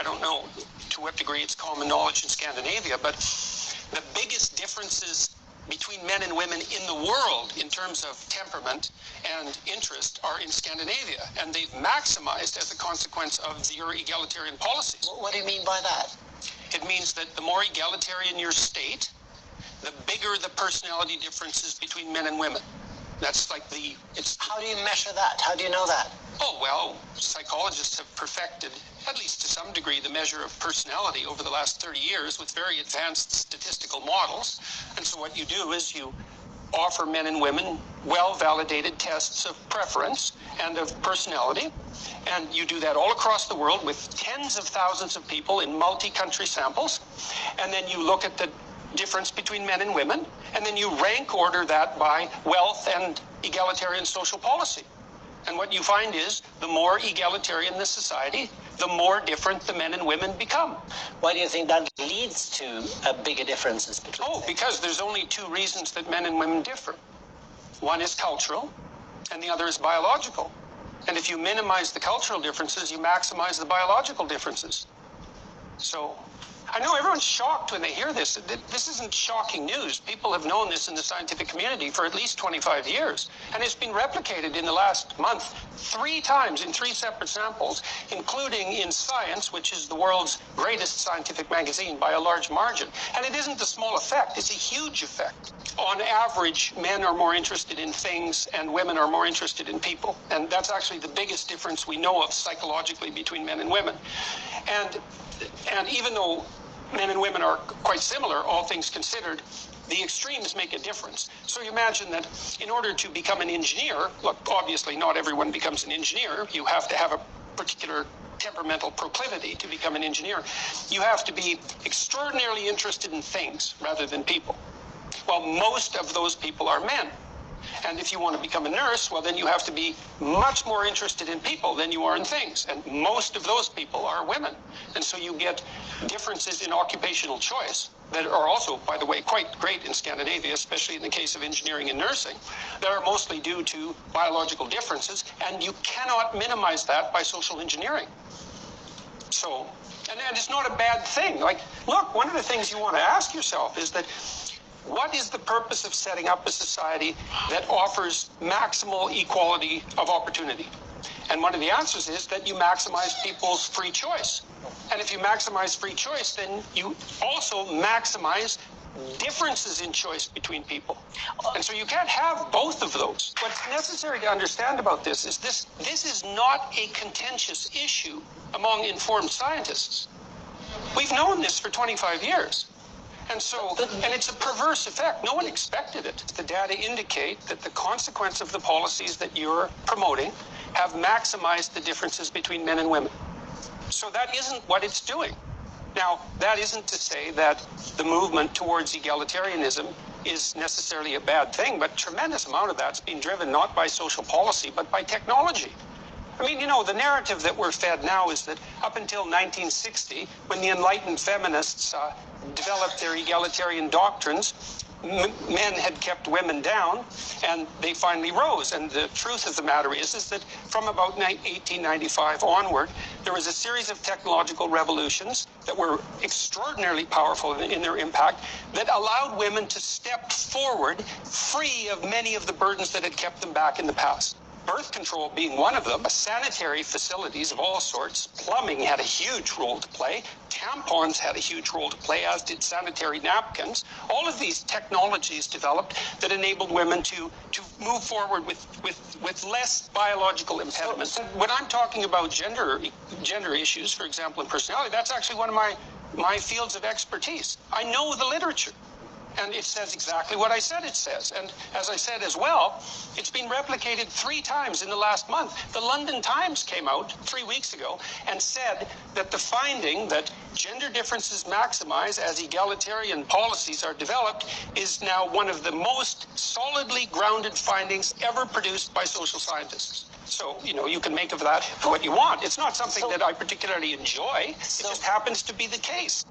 I don't know to what degree it's common knowledge in Scandinavia, but the biggest differences between men and women in the world in terms of temperament and interest are in Scandinavia, and they've maximized as a consequence of your egalitarian policies. What do you mean by that? It means that the more egalitarian your state, the bigger the personality differences between men and women. That's like How do you measure that? How do you know that? Oh, well, psychologists have perfected, at least to some degree, the measure of personality over the last 30 years with very advanced statistical models. And so what you do is you offer men and women well-validated tests of preference and of personality. And you do that all across the world with tens of thousands of people in multi-country samples. And then you look at the difference between men and women, and then you rank order that by wealth and egalitarian social policy. And what you find is the more egalitarian the society, the more different the men and women become. Why do you think that leads to bigger differences between them? Because there's only two reasons that men and women differ. One is cultural, and the other is biological. And if you minimize the cultural differences, you maximize the biological differences. So I know everyone's shocked when they hear this. This isn't shocking news. People have known this in the scientific community for at least 25 years. And it's been replicated in the last month 3 times in 3 separate samples, including in Science, which is the world's greatest scientific magazine by a large margin. And it isn't a small effect, it's a huge effect. On average, men are more interested in things and women are more interested in people. And that's actually the biggest difference we know of psychologically between men and women. And even though men and women are quite similar, all things considered, the extremes make a difference. So you imagine that in order to become an engineer, look, obviously not everyone becomes an engineer. You have to have a particular temperamental proclivity to become an engineer. You have to be extraordinarily interested in things rather than people. Well, most of those people are men. And if you want to become a nurse, well, then you have to be much more interested in people than you are in things. And most of those people are women. And so you get differences in occupational choice that are also, by the way, quite great in Scandinavia, especially in the case of engineering and nursing, that are mostly due to biological differences. And you cannot minimize that by social engineering. So, and it's not a bad thing. Like, look, one of the things you want to ask yourself is that, what is the purpose of setting up a society that offers maximal equality of opportunity? And one of the answers is that you maximize people's free choice. And if you maximize free choice, then you also maximize differences in choice between people. And so you can't have both of those. What's necessary to understand about this is this is not a contentious issue among informed scientists. We've known this for 25 years. And it's a perverse effect. No one expected it. The data indicate that the consequence of the policies that you're promoting have maximized the differences between men and women. So that isn't what it's doing. Now, that isn't to say that the movement towards egalitarianism is necessarily a bad thing, but a tremendous amount of that's being driven not by social policy, but by technology. I mean, you know, the narrative that we're fed now is that up until 1960, when the enlightened feminists developed their egalitarian doctrines, men had kept women down, and they finally rose. And the truth of the matter is that from about 1895 onward, there was a series of technological revolutions that were extraordinarily powerful in their impact, that allowed women to step forward free of many of the burdens that had kept them back in the past. Birth control being one of them, sanitary facilities of all sorts, plumbing had a huge role to play, tampons had a huge role to play, as did sanitary napkins. All of these technologies developed that enabled women to move forward with less biological impediments. When I'm talking about gender issues, for example, in personality, that's actually one of my fields of expertise. I know the literature. And it says exactly what I said it says. And as I said as well, it's been replicated 3 times in the last month. The London Times came out 3 weeks ago and said that the finding that gender differences maximize as egalitarian policies are developed is now one of the most solidly grounded findings ever produced by social scientists. So, you know, you can make of that what you want. It's not something that I particularly enjoy. It just happens to be the case.